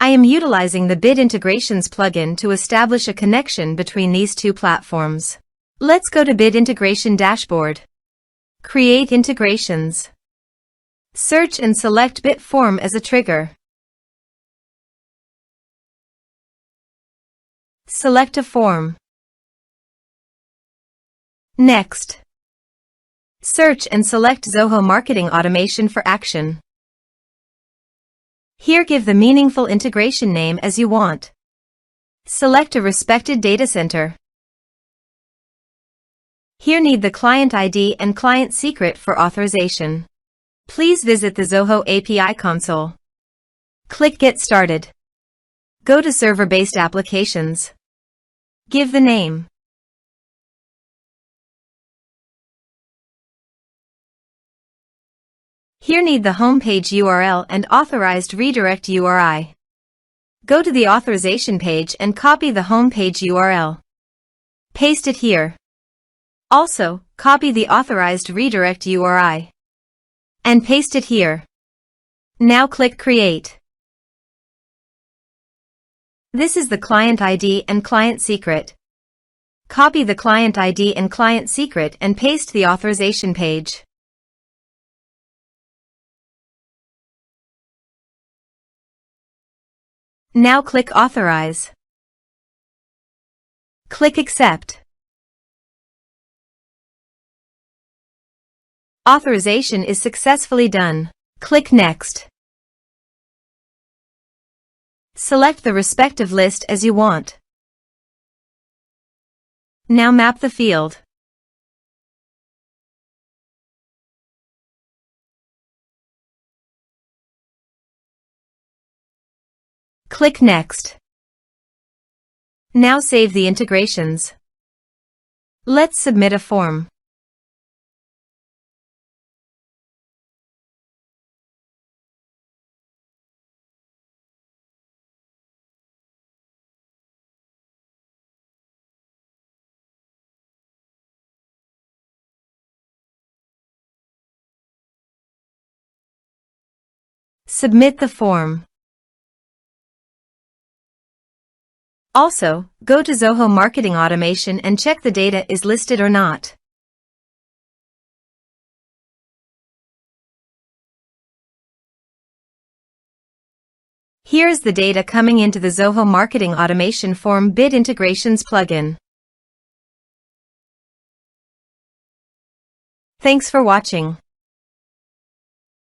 I am utilizing the Bit Integrations plugin to establish a connection between these two platforms. Let's go to Bit Integration Dashboard. Create integrations. Search and select Bit Form as a trigger. Select a form. Next, search and select Zoho Marketing Automation for action. Here give the meaningful integration name as you want. Select a respected data center. Here need the client ID and client secret for authorization. Please visit the Zoho API console. Click Get Started. Go to Server-Based Applications. Give the name. Here need the homepage URL and authorized redirect URI. Go to the authorization page and copy the homepage URL. Paste it here. Also, copy the authorized redirect URI. And paste it here. Now click Create. This is the client ID and client secret. Copy the client ID and client secret and paste the authorization page. Now click Authorize. Click Accept. Authorization is successfully done. Click Next. Select the respective list as you want. Now map the field. Click Next. Now save the integrations. Let's submit a form. Submit the form. Also, go to Zoho Marketing Automation and check the data is listed or not. Here is the data coming into the Zoho Marketing Automation form Bit Integrations plugin. Thanks for watching.